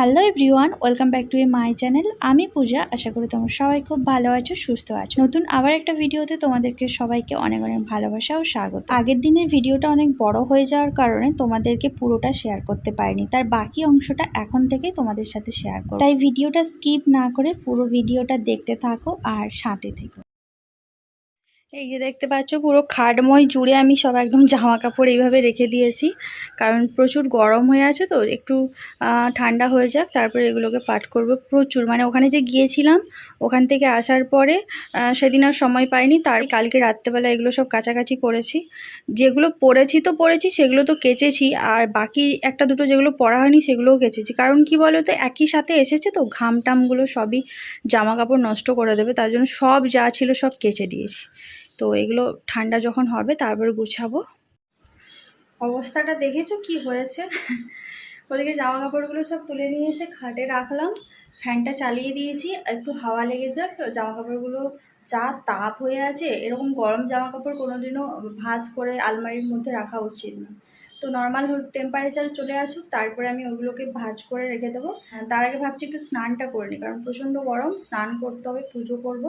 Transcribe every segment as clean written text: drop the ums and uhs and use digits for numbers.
Hello everyone, welcome back to my channel. আমি পূজা। আশা করি তোমরা সবাই খুব ভালো আছো, সুস্থ আছো। নতুন আবার একটা ভিডিওতে তোমাদেরকে সবাইকে অনেক অনেক ভালোবাসা ও স্বাগত। আগের দিনের ভিডিওটা অনেক বড় হয়ে যাওয়ার কারণে তোমাদেরকে পুরোটা শেয়ার করতে পারিনি, তার বাকি অংশটা এখন থেকেই তোমাদের সাথে শেয়ার করব। তাই ভিডিওটা স্কিপ না করে পুরো ভিডিওটা দেখতে থাকো আর সাথে থেকো। এই যে দেখতে পাচ্ছ, পুরো খাটময় জুড়ে আমি সব একদম জামা কাপড় এইভাবে রেখে দিয়েছি, কারণ প্রচুর গরম হয়ে আছে তো, একটু ঠান্ডা হয়ে যাক তারপরে এগুলোকে পাট করব। প্রচুর মানে ওখানে যে গিয়েছিলাম, ওখান থেকে আসার পরে সেদিন আর সময় পাইনি, তার কালকে রাত্রেবেলা এগুলো সব কাচাকাচি করেছি। যেগুলো পরেছি সেগুলো তো কেচেছি, আর বাকি একটা দুটো যেগুলো পরা হয়নি সেগুলোও কেচেছি। কারণ কি বলো তো, একই সাথে এসেছে তো, ঘাম টামগুলো সবই জামা কাপড় নষ্ট করে দেবে, তার জন্য সব যা ছিল সব কেচে দিয়েছি। তো এগুলো ঠান্ডা যখন হবে তারপর গুছাবো। অবস্থাটা দেখেছো কি হয়েছে? ওদিকে জামা কাপড়গুলো সব তুলে নিয়ে এসে খাটে রাখলাম, ফ্যানটা চালিয়ে দিয়েছি, একটু হাওয়া লেগে যাক। জামা কাপড়গুলো যা তাপ হয়ে আছে, এরকম গরম জামা কাপড় কোনোদিনও ভাঁজ করে আলমারির মধ্যে রাখা উচিত না। তো নর্মাল টেম্পারেচার চলে আসুক, তারপরে আমি ওগুলোকে ভাঁজ করে রেখে দেবো। তার আগে ভাবছি একটু স্নানটা করে নিই, কারণ প্রচণ্ড গরম, স্নান করতে হবে, পুজো করব।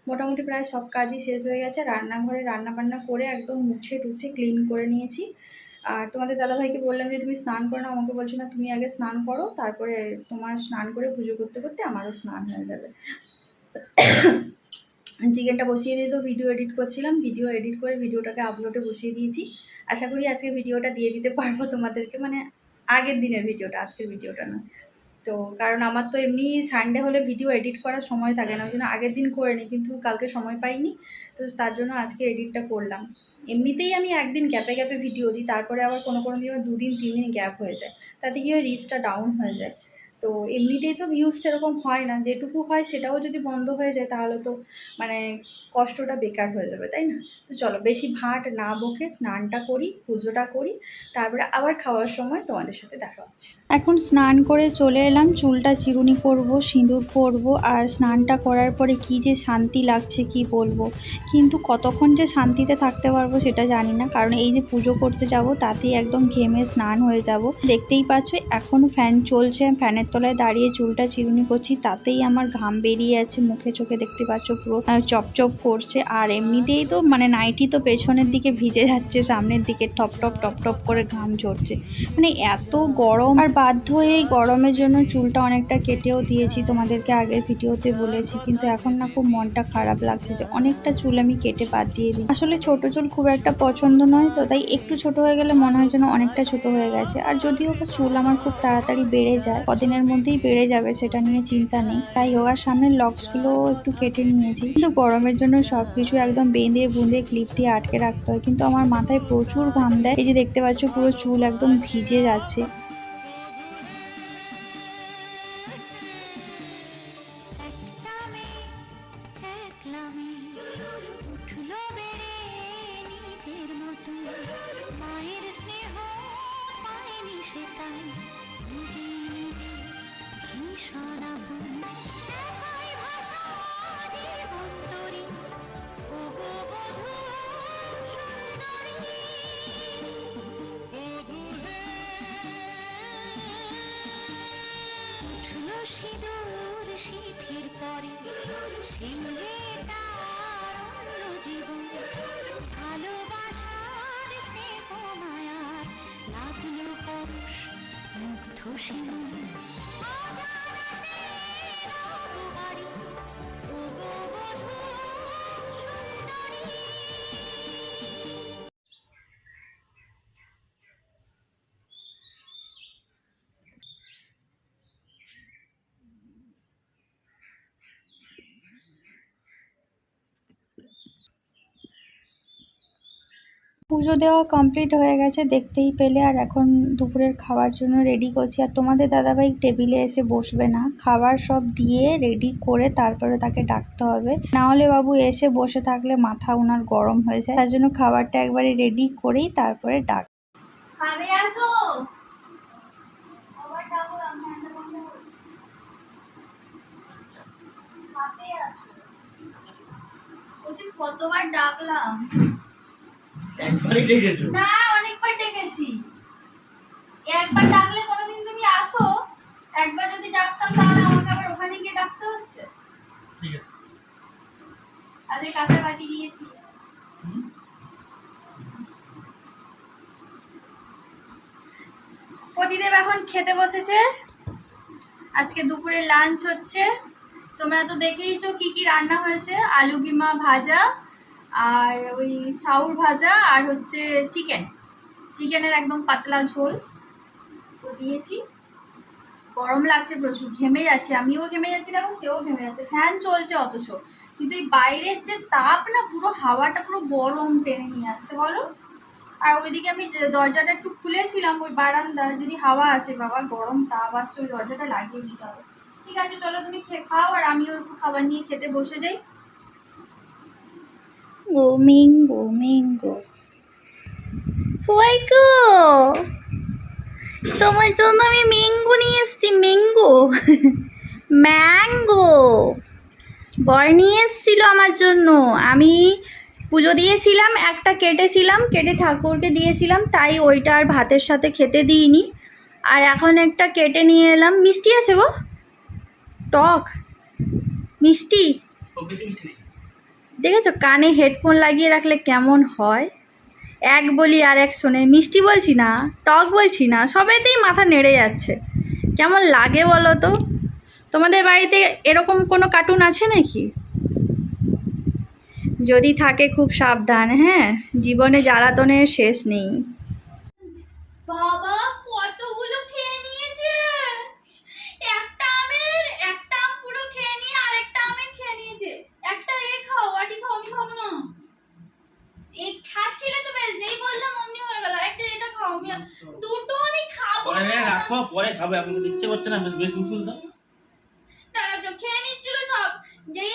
মোটামুটি প্রায় সব কাজই শেষ হয়ে গেছে। রান্নাঘরে রান্নাবান্না করে একদম মুছে টুছে ক্লিন করে নিয়েছি। আর তোমাদের দাদাভাইকে বললাম যে তুমি স্নান করো না, আমাকে বলছে না তুমি আগে স্নান করো, তারপরে তোমার স্নান করে পুজো করতে করতে আমারও স্নান হয়ে যাবে। চিকেনটা বসিয়ে দিয়ে তো ভিডিও এডিট করছিলাম, ভিডিও এডিট করে ভিডিওটাকে আপলোডে বসিয়ে দিয়েছি। আশা করি আজকে ভিডিওটা দিয়ে দিতে পারবো তোমাদেরকে, মানে আগের দিনের ভিডিওটা, আজকের ভিডিওটা না। তো কারণ আমার তো এমনি সানডে হলে ভিডিও এডিট করার সময় থাকে না, ওই জন্য আগের দিন করে নিই, কিন্তু কালকে সময় পাইনি, তো তার জন্য আজকে এডিটটা করলাম। এমনিতেই আমি একদিন গ্যাপে গ্যাপে ভিডিও দিই, তারপরে আবার কোনো কোনো দিন 2 দিন 3 দিন গ্যাপ হয়ে যায়, তাতে কি হয় রিচটা ডাউন হয়ে যায়। তো এমনিতেই তো ভিউজ সেরকম হয় না, যেটুকু হয় সেটাও যদি বন্ধ হয়ে যায় তাহলে তো মানে কষ্টটা বেকার হয়ে যাবে, তাই না? তো চলো বেশি ভাট না বকে স্নানটা করি, পুজোটা করি, তারপরে আবার খাওয়ার সময় তোমাদের সাথে দেখা হচ্ছে। এখন স্নান করে চলে এলাম, চুলটা চিরুনি করব, সিঁদুর পরব, আর স্নানটা করার পরে কি যে শান্তি লাগছে কি বলবো। কিন্তু কতক্ষণ যে শান্তিতে থাকতে পারবো সেটা জানি না, কারণ এই যে পুজো করতে যাব তাতেই একদম ঘেমে স্নান হয়ে যাব। দেখতেই পাচ্ছ এখনো ফ্যান চলছে, ফ্যানের তলায় দাঁড়িয়ে চুলটা চিরুনি করছি, তাতেই আমার ঘাম বেরিয়ে আছে মুখে চোখে, দেখতে পাচ্ছ পুরো চপচপ করছে। আর এমনিতেই তো মানে নাইটি তো পেছনের দিকে ভিজে যাচ্ছে, সামনের দিকে টপ টপ টপ টপ করে ঘাম ঝরছে, মানে এত গরম। আর বাধ্য হয়ে এই গরমের জন্য চুলটা অনেকটা কেটেও দিয়েছি, তোমাদেরকে আগের ভিডিওতে বলেছি, কিন্তু এখন না খুব মনটা খারাপ লাগছে যে অনেকটা চুল আমি কেটে বাদ দিয়ে দিই। আসলে ছোট চুল খুব একটা পছন্দ নয়, তো তাই একটু ছোট হয়ে গেলে মনে হয় যেন অনেকটা ছোট হয়ে গেছে। আর যদিও বা চুল আমার খুব তাড়াতাড়ি বেড়ে যায়, কদিনের মধ্যেই বেড়ে যাবে, সেটা নিয়ে চিন্তা নেই। তাই ওর সামনের লক্সগুলো একটু কেটে নিয়েছি, কিন্তু গরমের জন্য সবকিছু একদম বেঁধে বুঁধে ক্লিপ দিয়ে আটকে রাখতে হয়, কিন্তু আমার মাথায় প্রচুর ঘাম দেয়। এই যে দেখতে পাচ্ছ পুরো চুল একদম ভিজে যাচ্ছে। সিঁদুর সিঁথির পরে জীবন ভালোবাসার স্নেহ মায়ার লাগলো পরশ মুগ্ধ শিমুল পুজো দেওয়া কমপ্লিট হয়ে গেছে দেখতেই পেলে, আর এখন দুপুরের খাওয়ার জন্য রেডি করছি। আর তোমাদের দাদাভাই টেবিলে এসে বসবে না, খাবার সব দিয়ে রেডি করে তারপরে তাকে ডাকতে হবে, না হলে বাবু এসে বসে থাকলে মাথা ওনার গরম হয়ে যায়, তার জন্য খাবারটা একবারে রেডি করেই তারপরে ডাক। কতবার ডাকলাম, একবারই ডেকেছো? না অনেকবার ডেকেছি, একবার ডাকলে কোনোদিন তুমি আসো, একবার যদি ডাকতাম তাহলে আমাকে আবার ওখানে গিয়ে ডাকতে হচ্ছে। ঠিক আছে। আজকে কাঁচা বাটি দিয়েছি। প্রতিদেব এখন খেতে বসেছে। আজকে দুপুরে লাঞ্চ হচ্ছে। তোমরা তো দেখেইছো কি কি রান্না হয়েছে, আলু কিমা ভাজা আর ওই সাউর ভাজা আর হচ্ছে চিকেনের একদম পাতলা ঝোল তো দিয়েছি। গরম লাগছে প্রচুর, ঘেমে যাচ্ছে, আমিও ঘেমে যাচ্ছি, দেখো সেও ঘেমে যাচ্ছে, ফ্যান চলছে অথচ, কিন্তু এই বাইরের যে তাপ না, পুরো হাওয়াটা পুরো গরম টেনে নিয়ে আসছে বলো। আর ওইদিকে আমি দরজাটা একটু খুলেছিলাম, ওই বারান্দার, যদি হাওয়া আসে, বাবা গরম তাপ আসছে, ওই দরজাটা লাগিয়ে দিতে হবে। ঠিক আছে চলো তুমি খাও, আর আমিও একটু খাবার নিয়ে খেতে বসে যাই। গো ম্যাঙ্গো কই গো, তোমার জন্য আমি ম্যাঙ্গো নিয়ে এসেছি, ম্যাঙ্গো বর নিয়ে এসেছিল আমার জন্য। আমি পুজো দিয়েছিলাম, একটা কেটে ঠাকুরকে দিয়েছিলাম, তাই ওইটা আর ভাতের সাথে খেতে দিইনি। আর এখন একটা কেটে নিয়ে এলাম। মিষ্টি আছে গো, টক মিষ্টি। দেখেছো কানে হেডফোন লাগিয়ে রাখলে কেমন হয়, এক বলি আর এক শোনে। মিষ্টি বলছি না, টক বলছি না, সবেতেই মাথা নেড়ে যাচ্ছে। কেমন লাগে বলো তো? তোমাদের বাড়িতে এরকম কোনো কার্টুন আছে নাকি? যদি থাকে খুব সাবধান, হ্যাঁ, জীবনে জ্বালাতনের শেষ নেই। বাবা কতগুলো খেয়ে নিয়েছে, একটা আম পুরো খেয়ে নিয়ে আরেকটা আমের খেয়ে নিয়েছে। একটা খাও, আটি খাও, আমি খাবো না। খাচ্ছিলে তো বেশ, যেই বললাম অমনি হয়ে গেল। একটা এটা খাও, আমি দুটো আমি খাবো না। রাখো, পরে খাবে, এখন ইচ্ছে করছে না, বেশ উসুল দাও। খেয়ে নিচ্ছিল সব, যেই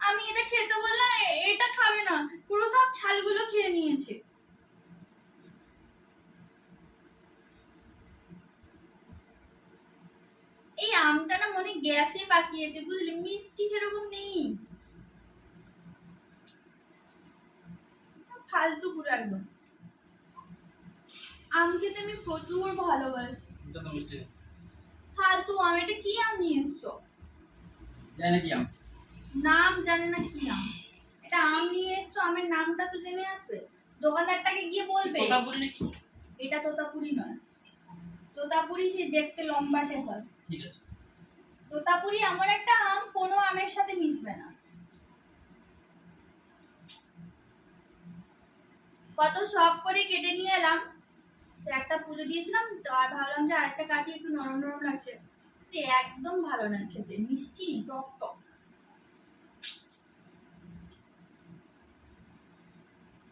আমি এটা খেতে বললাম এটা খাবে না, পুরো সব ছালগুলো খেয়ে নিয়েছে। এই আমটা না মনে গ্যাসে পাকিয়েছে, বুঝলি, মিষ্টি সেরকম নেই, ফালতু পুরো একদম। আম খেতে আমি প্রচুর ভালোবাসি। ফালতু আম, এটা কি আম নিয়ে এসছো? জানি কি আম, নাম জানে না কি আম, এটা আম নিয়ে এসছো, আমের নামটা তো জেনে আসবে, দোকানদারটাকে গিয়ে বলবে। এটা তোতাপুরি নয়, তোতাপুরি সে দেখতে লম্বাটে হয়। ঠিক আছে, তোতাপুরি এমন একটা আম, কোনো আমের সাথে মিশবে না। কত শখ করে কেটে নিয়ে এলাম, একটা পুজো দিয়েছিলাম তো, আর ভাবলাম যে আরেকটা কাটি, একটু নরম নরম লাগছে, একদম ভালো না খেতে, মিষ্টি টক টক।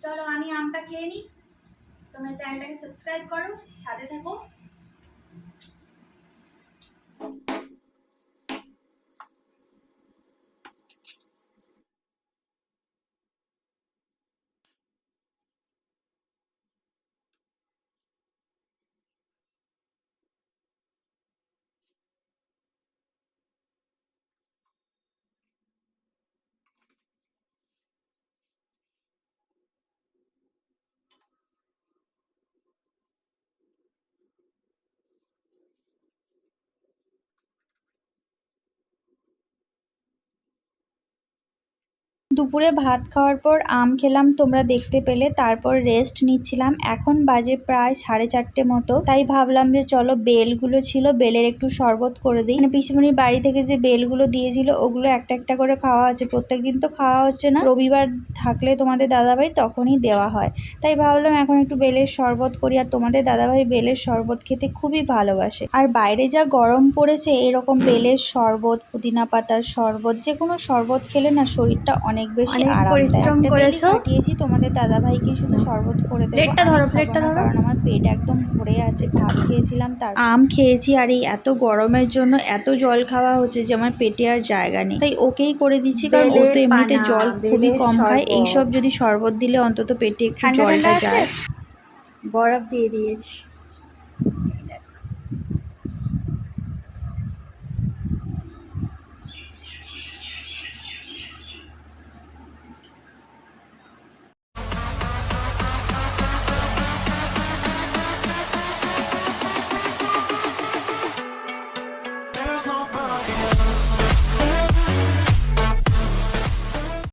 চলো আমি আমটা খেয়ে নিই, তোমরা চ্যানেলটাকে সাবস্ক্রাইব করো, সাথে থাকো। দুপুরে ভাত খাওয়ার পর আম খেলাম, তোমরা দেখতে পেলে, তারপর রেস্ট নিচ্ছিলাম। এখন বাজে প্রায় 4:30 মতো, তাই ভাবলাম যে চলো বেলগুলো ছিল, বেলের একটু শরবত করে দিই। মানে পিসিমণির বাড়ি থেকে যে বেলগুলো দিয়েছিল, ওগুলো একটা একটা করে খাওয়া হচ্ছে, প্রত্যেকদিন তো খাওয়া হচ্ছে না, রবিবার থাকলে তোমাদের দাদাভাই তখনই দেওয়া হয়, তাই ভাবলাম এখন একটু বেলের শরবত করি। আর তোমাদের দাদাভাই বেলের শরবত খেতে খুবই ভালোবাসে। আর বাইরে যা গরম পড়েছে, এরকম বেলের শরবত, পুদিনা পাতার শরবত, যে কোনো শরবত খেলে না শরীরটা অনেক বেশি আরাম। পরিশ্রম করেছো, দিয়েছি তোমাদের দাদাভাইকে শুধু শরবত করে দেবো। প্লেটটা ধরো, কারণ আমার পেট একদম ভরে আছে, ভাত খেয়েছিলাম, তার আম খেয়েছি, আর এই এত গরমের জন্য এত জল খাওয়া হচ্ছে যে আমার পেটে আর জায়গা নেই, তাই ওকেই করে দিচ্ছি, কারণ ও তো এমনিতে জল খুবই কম খায়। এইসব যদি শরবত দিলে অন্তত পেটে একটু জলটা যায়। বরফ দিয়ে দিয়েছি। there's no bugging.